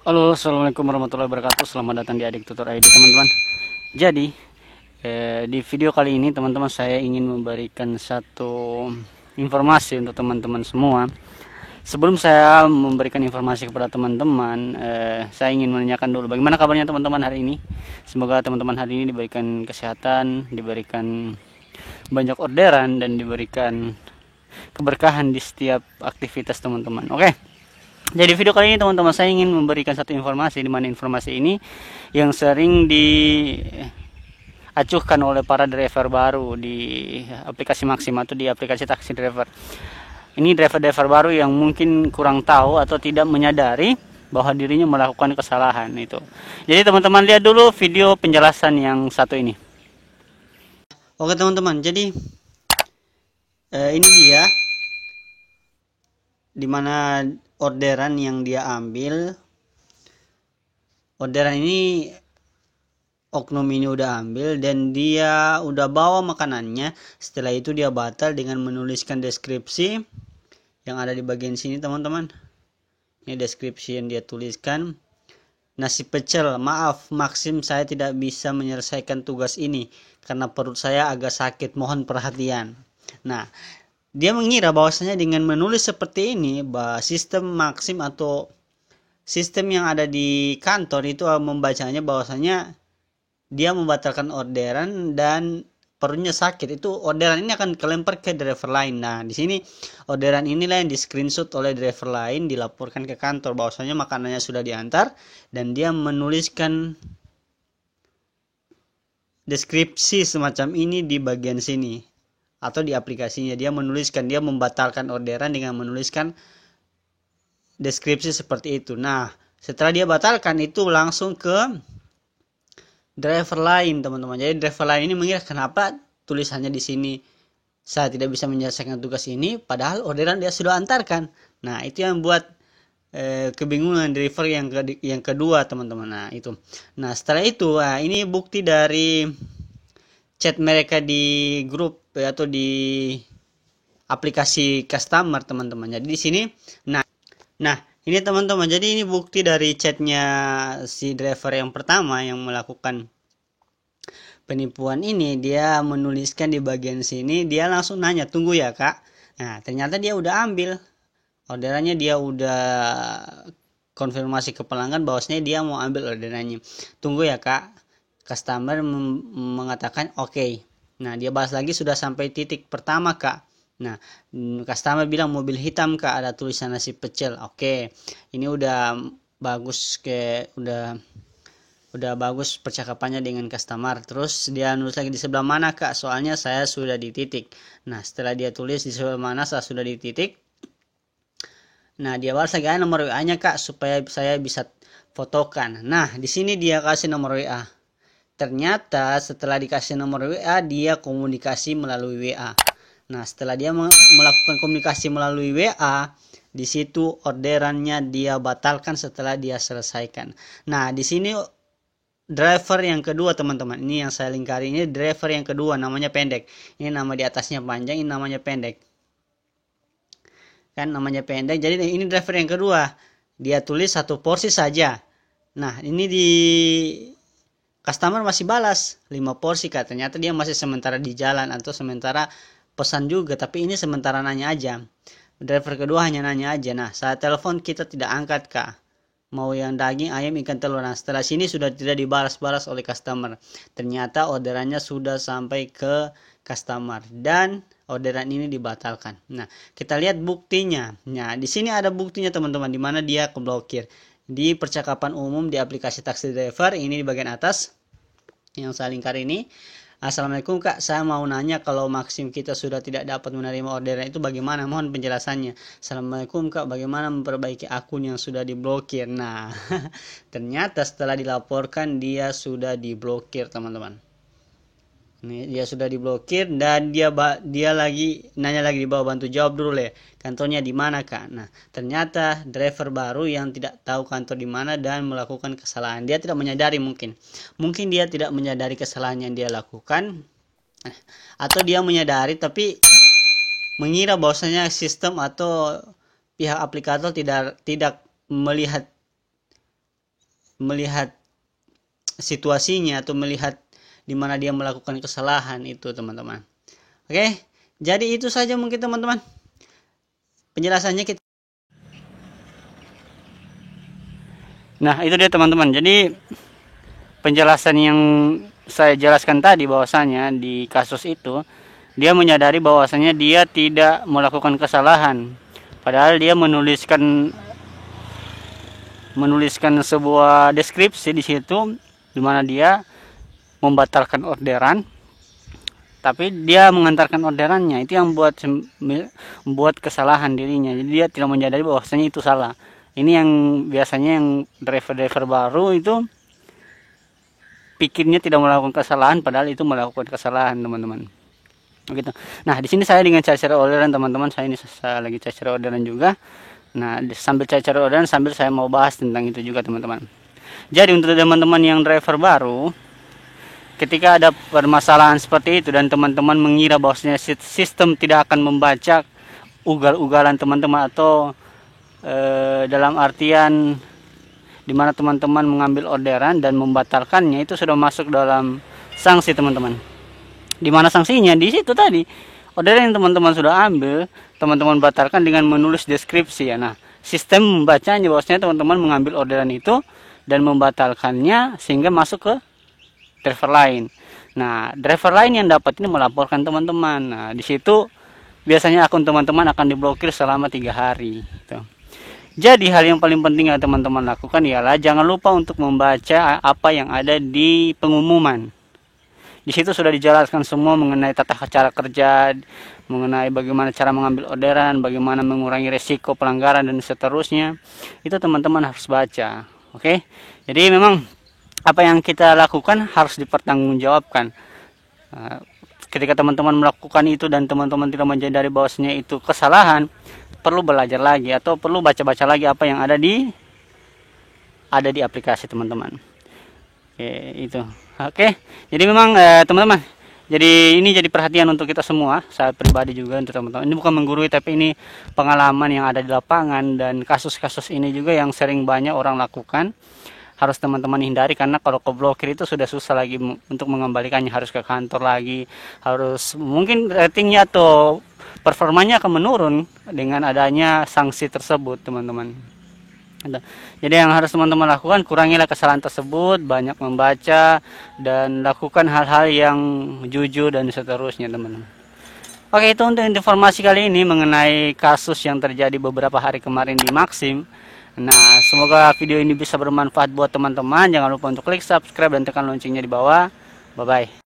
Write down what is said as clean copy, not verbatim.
Halo, assalamualaikum warahmatullahi wabarakatuh. Selamat datang di Adik Tutor ID, teman-teman. Jadi, di video kali ini, teman-teman, saya ingin memberikan satu informasi untuk teman-teman semua. Sebelum saya memberikan informasi kepada teman-teman, saya ingin menanyakan dulu, bagaimana kabarnya teman-teman hari ini? Semoga teman-teman hari ini diberikan kesehatan, diberikan banyak orderan, dan diberikan keberkahan di setiap aktivitas teman-teman. Oke. Jadi video kali ini teman-teman saya ingin memberikan satu informasi, di mana informasi ini yang sering diacuhkan oleh para driver baru di aplikasi Maxim atau di aplikasi taksi driver. Ini driver-driver baru yang mungkin kurang tahu atau tidak menyadari bahwa dirinya melakukan kesalahan itu. Jadi teman-teman lihat dulu video penjelasan yang satu ini. Oke teman-teman, jadi ini dia dimana orderan yang dia ambil. Orderan ini oknum ini udah ambil dan dia udah bawa makanannya. Setelah itu dia batal dengan menuliskan deskripsi yang ada di bagian sini teman-teman. Ini deskripsi yang dia tuliskan. Nasi pecel, maaf Maxim, saya tidak bisa menyelesaikan tugas ini karena perut saya agak sakit, mohon perhatian. Nah, dia mengira bahwasanya dengan menulis seperti ini, bahwa sistem Maxim atau sistem yang ada di kantor itu membacanya bahwasanya dia membatalkan orderan dan perutnya sakit. Itu orderan ini akan kelempar ke driver lain. Nah, di sini orderan inilah yang di screenshot oleh driver lain, dilaporkan ke kantor bahwasanya makanannya sudah diantar dan dia menuliskan deskripsi semacam ini di bagian sini. Atau di aplikasinya dia menuliskan, dia membatalkan orderan dengan menuliskan deskripsi seperti itu. Nah, setelah dia batalkan itu langsung ke driver lain teman-teman. Jadi driver lain ini mengira kenapa tulisannya di sini saya tidak bisa menyelesaikan tugas ini padahal orderan dia sudah antarkan. Nah, itu yang buat kebingungan driver yang kedua teman-teman. Nah, itu. Nah, setelah itu ini bukti dari chat mereka di grup atau di aplikasi customer teman-teman. Jadi di sini nah ini teman-teman, jadi ini bukti dari chatnya si driver yang pertama yang melakukan penipuan ini. Dia menuliskan di bagian sini, dia langsung nanya, tunggu ya kak. Nah, ternyata dia udah ambil orderannya, dia udah konfirmasi ke pelanggan bahwasanya dia mau ambil orderannya. Tunggu ya kak. Customer mengatakan oke. Nah, dia bahas lagi, sudah sampai titik pertama kak. Nah, customer bilang mobil hitam kak, ada tulisan nasi pecel. Oke. Ini udah bagus, udah bagus percakapannya dengan customer. Terus dia nulis lagi, di sebelah mana kak, soalnya saya sudah di titik. Nah, setelah dia tulis di sebelah mana saya sudah di titik, nah dia balas lagi, nomor WA-nya kak supaya saya bisa fotokan. Nah, di sini dia kasih nomor WA. Ternyata setelah dikasih nomor WA, dia komunikasi melalui WA. Nah, setelah dia melakukan komunikasi melalui WA, di situ orderannya dia batalkan setelah dia selesaikan. Nah, di sini driver yang kedua teman-teman, ini yang saya lingkari, ini driver yang kedua, namanya pendek. Ini nama di atasnya panjang, ini namanya pendek. Kan namanya pendek. Jadi ini driver yang kedua, dia tulis satu porsi saja. Nah, ini di customer masih balas 5 porsi kak. Ternyata dia masih sementara di jalan atau sementara pesan juga, tapi ini sementara nanya aja. Driver kedua hanya nanya aja. Nah, saat telepon kita tidak angkat kak, mau yang daging, ayam, ikan, telur. Nah, setelah sini sudah tidak dibalas-balas oleh customer. Ternyata orderannya sudah sampai ke customer dan orderan ini dibatalkan. Nah, kita lihat buktinya. Nah, di sini ada buktinya teman-teman, di mana dia keblokir di percakapan umum di aplikasi taksi driver. Ini di bagian atas yang saya lingkar ini. Assalamualaikum kak, saya mau nanya kalau Maxim kita sudah tidak dapat menerima orderan itu bagaimana, mohon penjelasannya. Assalamualaikum kak, bagaimana memperbaiki akun yang sudah diblokir. Nah, ternyata setelah dilaporkan dia sudah diblokir teman-teman. Nih, dia sudah diblokir dan dia lagi nanya lagi di bawah, bantu jawab dulu le, kantornya di mana kak. Nah, ternyata driver baru yang tidak tahu kantor di mana dan melakukan kesalahan. Dia tidak menyadari, mungkin dia tidak menyadari kesalahan yang dia lakukan, atau dia menyadari tapi mengira bahwasanya sistem atau pihak aplikator tidak melihat melihat situasinya atau melihat di mana dia melakukan kesalahan itu, teman-teman. Oke, jadi itu saja mungkin teman-teman penjelasannya kita. Nah, itu dia teman-teman. Jadi penjelasan yang saya jelaskan tadi, bahwasanya di kasus itu dia menyadari bahwasanya dia tidak melakukan kesalahan, padahal dia menuliskan sebuah deskripsi di situ di mana dia membatalkan orderan, tapi dia mengantarkan orderannya. Itu yang membuat kesalahan dirinya. Jadi dia tidak menyadari bahwasanya itu salah. Ini yang biasanya yang driver-driver baru itu pikirnya tidak melakukan kesalahan, padahal itu melakukan kesalahan, teman-teman. Begitu. Nah, di sini saya dengan cara orderan, teman-teman. Saya lagi cara orderan juga. Nah, sambil cara orderan sambil saya mau bahas tentang itu juga, teman-teman. Jadi untuk teman-teman yang driver baru, ketika ada permasalahan seperti itu dan teman-teman mengira bahwasanya sistem tidak akan membaca ugal-ugalan teman-teman, atau dalam artian dimana teman-teman mengambil orderan dan membatalkannya, itu sudah masuk dalam sanksi, teman-teman. Dimana sanksinya di situ tadi, orderan yang teman-teman sudah ambil, teman-teman batalkan dengan menulis deskripsi ya. Nah, sistem membacanya bahwasanya teman-teman mengambil orderan itu dan membatalkannya sehingga masuk ke driver lain. Nah, driver lain yang dapat ini melaporkan teman-teman. Nah, di situ biasanya akun teman-teman akan diblokir selama 3 hari. Gitu. Jadi hal yang paling penting yang teman-teman lakukan ialah jangan lupa untuk membaca apa yang ada di pengumuman. Di situ sudah dijelaskan semua mengenai tata cara kerja, mengenai bagaimana cara mengambil orderan, bagaimana mengurangi resiko pelanggaran dan seterusnya. Itu teman-teman harus baca. Oke? Jadi memang apa yang kita lakukan harus dipertanggungjawabkan. Ketika teman-teman melakukan itu dan teman-teman tidak menyadari bahwasanya itu kesalahan, perlu belajar lagi atau perlu baca-baca lagi apa yang ada di aplikasi, teman-teman. Oke, itu. Oke. Jadi memang teman-teman, jadi ini jadi perhatian untuk kita semua, saya pribadi juga untuk teman-teman. Ini bukan menggurui, tapi ini pengalaman yang ada di lapangan dan kasus-kasus ini juga yang sering banyak orang lakukan. Harus teman-teman hindari, karena kalau keblokir itu sudah susah lagi untuk mengembalikannya, harus ke kantor lagi, harus mungkin ratingnya atau performanya akan menurun dengan adanya sanksi tersebut, teman-teman. Jadi yang harus teman-teman lakukan, kurangilah kesalahan tersebut, banyak membaca dan lakukan hal-hal yang jujur dan seterusnya, teman-teman. Oke, itu untuk informasi kali ini mengenai kasus yang terjadi beberapa hari kemarin di Maxim. Nah, semoga video ini bisa bermanfaat buat teman-teman. Jangan lupa untuk klik subscribe dan tekan loncengnya di bawah. Bye-bye.